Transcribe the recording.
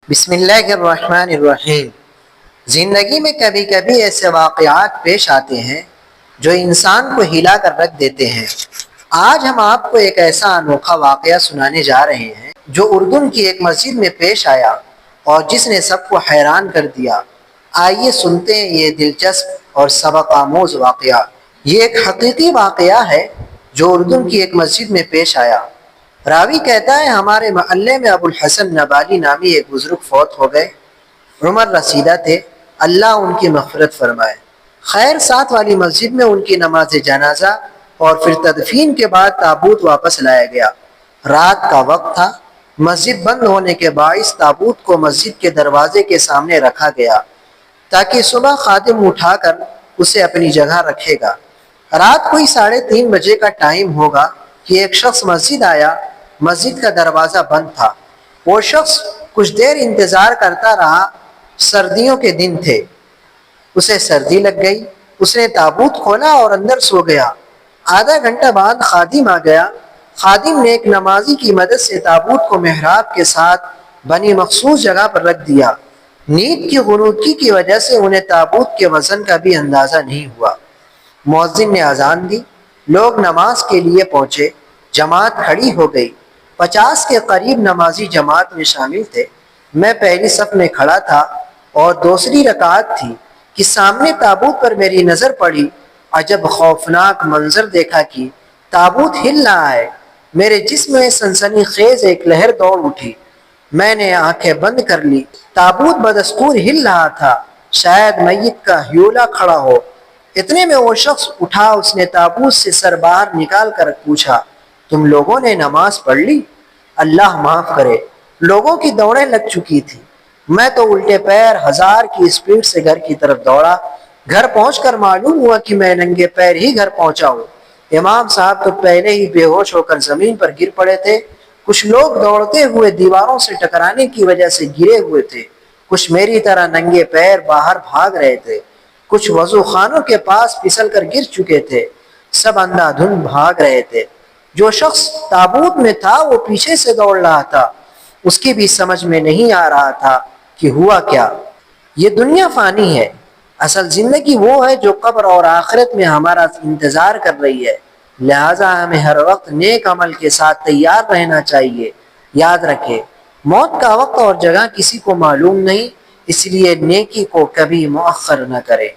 بسم اللہ الرحمن الرحیم۔ زندگی میں کبھی کبھی ایسے واقعات پیش آتے ہیں جو انسان کو ہلا کر رکھ دیتے ہیں۔ آج ہم آپ کو ایک ایسا انوکھا واقعہ سنانے جا رہے ہیں جو اردن کی ایک مسجد میں پیش آیا اور جس نے سب کو حیران کر دیا۔ آئیے سنتے ہیں یہ دلچسپ اور سبق آموز واقعہ۔ یہ ایک حقیقی واقعہ ہے جو اردن کی ایک مسجد میں پیش آیا۔ راوی کہتا ہے ہمارے محلے میں ابو الحسن نبالی نامی ایک بزرگ فوت ہو گئے۔ عمر رسیدہ تھے، اللہ ان کی مغفرت فرمائے۔ خیر ساتھ والی مسجد میں ان کی نماز جنازہ اور پھر تدفین کے بعد تابوت واپس لایا گیا۔ رات کا وقت تھا، مسجد بند ہونے کے باعث تابوت کو مسجد کے دروازے کے سامنے رکھا گیا تاکہ صبح خادم اٹھا کر اسے اپنی جگہ رکھے گا۔ رات کوئی 3:30 بجے کا ٹائم ہوگا کہ ایک شخص مسجد آیا۔ مسجد کا دروازہ بند تھا۔ وہ شخص کچھ دیر انتظار کرتا رہا۔ سردیوں کے دن تھے، اسے سردی لگ گئی۔ اس نے تابوت کھولا اور اندر سو گیا۔ آدھا گھنٹہ بعد خادم آ گیا۔ خادم نے ایک نمازی کی مدد سے تابوت کو محراب کے ساتھ بنی مخصوص جگہ پر رکھ دیا۔ نیند کی غنودگی کی وجہ سے انہیں تابوت کے وزن کا بھی اندازہ نہیں ہوا۔ مؤذن نے اذان دی، لوگ نماز کے لیے پہنچے، جماعت کھڑی ہو گئی۔ 50 کے قریب نمازی جماعت میں شامل تھے۔ میں پہلی صف میں کھڑا تھا اور دوسری رکعت تھی کہ سامنے تابوت پر میری نظر پڑی۔ عجب خوفناک منظر دیکھا کہ تابوت ہل رہا ہے۔ میرے جسم میں سنسنی خیز ایک لہر دوڑ اٹھی۔ میں نے آنکھیں بند کر لی۔ تابوت بدستور ہل رہا تھا، شاید میت کا ہیولا کھڑا ہو۔ اتنے میں وہ شخص اٹھا، اس نے تابوت سے سر باہر نکال کر پوچھا، تم لوگوں نے نماز پڑھ لی؟ اللہ معاف کرے، لوگوں کی دوڑیں لگ چکی تھی۔ میں تو الٹے پیر 1000 کی سپیڈ سے گھر کی طرف دوڑا۔ گھر پہنچ کر معلوم ہوا کہ میں ننگے پیر ہی گھر پہنچا ہوں۔ امام صاحب تو پہلے ہی بے ہوش ہو کر زمین پر گر پڑے تھے۔ کچھ لوگ دوڑتے ہوئے دیواروں سے ٹکرانے کی وجہ سے گرے ہوئے تھے۔ کچھ میری طرح ننگے پیر باہر بھاگ رہے تھے۔ کچھ وضو خانوں کے پاس پھسل کر گر چکے تھے۔ سب اندھا دھند بھاگ رہے تھے۔ جو شخص تابوت میں تھا وہ پیچھے سے دوڑ رہا تھا۔ اس کی بھی سمجھ میں نہیں آ رہا تھا کہ ہوا کیا۔ یہ دنیا فانی ہے، اصل زندگی وہ ہے جو قبر اور آخرت میں ہمارا انتظار کر رہی ہے۔ لہٰذا ہمیں ہر وقت نیک عمل کے ساتھ تیار رہنا چاہیے۔ یاد رکھے، موت کا وقت اور جگہ کسی کو معلوم نہیں، اس لیے نیکی کو کبھی مؤخر نہ کرے۔